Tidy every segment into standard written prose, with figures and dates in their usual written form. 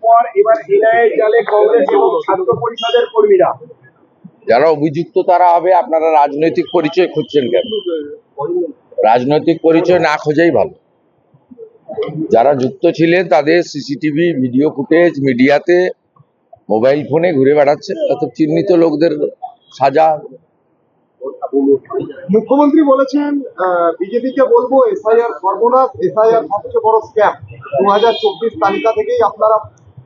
পর এবার এনআইএ জালে কংগ্রেস এবং ছাত্র পরিষদের কর্মীরা। যারা অভিযুক্ত তারা হবে। আপনারা রাজনৈতিক পরিচয় খুঁজছেন কেন? রাজনৈতিক পরিচয় না খোঁজাই ভালো। যারা যুক্ত ছিলেন তাদের সিসিটিভি ভিডিও ফুটেজ মিডিয়াতে মোবাইল ফোনে ঘুরে বেড়াচ্ছে, অত চিহ্নিত লোকদের সাজা। মুখ্যমন্ত্রী বলেছেন বিজেপিকে বলবো এসআইআর সর্বনাশ, এসআইআর সবচেয়ে বড় স্ক্যাম। 2024 তালিকা থেকেই আপনারা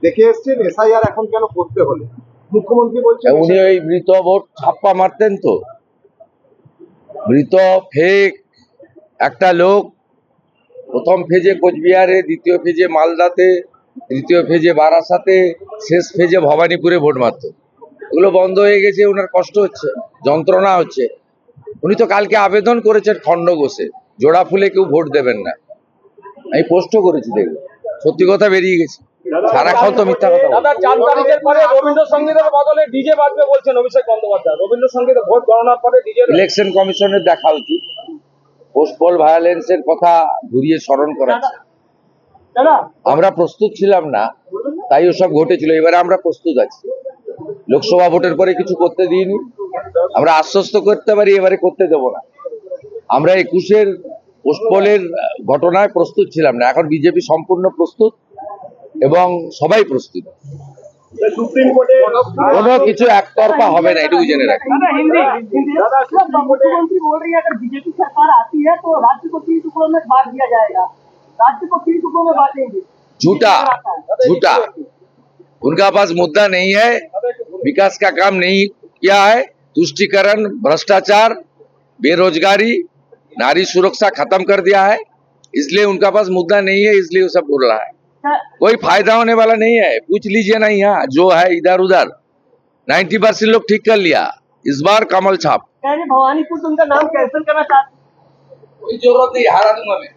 দেখে এসছেন, এসআইআর এখন কেন করতে হলো? মুখ্যমন্ত্রী বলছেন উনি ওই মৃত ভোট ছাপ্পা মারতেন তো। মৃত ফেক একটা লোক প্রথম ফেজে কোচবিহারে, দ্বিতীয় ফেজে মালদাতে, তৃতীয় ফেজে বারাসাতে, শেষ ফেজে ভবানীপুরে ভোট মারত। ওগুলো বন্ধ হয়ে গেছে, ওনার কষ্ট হচ্ছে, যন্ত্রণা হচ্ছে। উনি তো কালকে আবেদন করেছেন খণ্ডঘোষে, জোড়া ফুলে কেউ ভোট দেবেন না। আমি পোস্টও করেছি, দেখবো সত্যি কথা বেরিয়ে গেছে, সারাক্ষণ তো মিথ্যা কথা। দাদা, 4 তারিখের পরে রবীন্দ্রসঙ্গীতের বদলে ডিজে বাজবে বলছেন অভিষেক বন্দ্যোপাধ্যায়। রবীন্দ্রসঙ্গীতে ভোট গণনার পরে ডিজে। ইলেকশন কমিশনের দেখা উচিত, পোস্টপল ভায়োলেন্সের কথা ঘুরিয়ে স্মরণ করাচ্ছে। আমরা প্রস্তুত ছিলাম না, তাই ওসব ঘটেছিল। এবারে আমরা প্রস্তুত আছি। লোকসভা ভোটের পরে কিছু করতে দিইনি, আমরা আশ্বস্ত করতে পারি এবারে করতে দেব না। আমরা 21-এর পোস্টপলের ঘটনায় প্রস্তুত ছিলাম না, এখন বিজেপি সম্পূর্ণ প্রস্তুত এবং সবাই প্রস্তুত। সুপ্রিম কোর্টে কোনো কিছু একতরফা হবে না, এটুকু জেনে রাখি। मुख्यमंत्री बोल रही है अगर बीजेपी सरकार आती है तो राज्य को 3 टुकड़ों में बांट दिया जाएगा, राज्य को 3 टुकड़ों में बांटेंगे। झूठा झूठा, उनका पास मुद्दा नहीं है, विकास का काम नहीं किया है, तुष्टीकरण, भ्रष्टाचार, बेरोजगारी, नारी सुरक्षा खत्म कर दिया है, इसलिए उनका पास मुद्दा नहीं है, इसलिए वो सब बोल रहा है। कोई फायदा होने वाला नहीं है, पूछ लीजिए ना यहाँ जो है इधर उधर। 90% लोग ठीक कर लिया, इस बार कमल छाप। भवानीपुर तो उनका नाम कैंसिल करना चाहते। कोई जरूरत नहीं, हरा दूंगा मैं।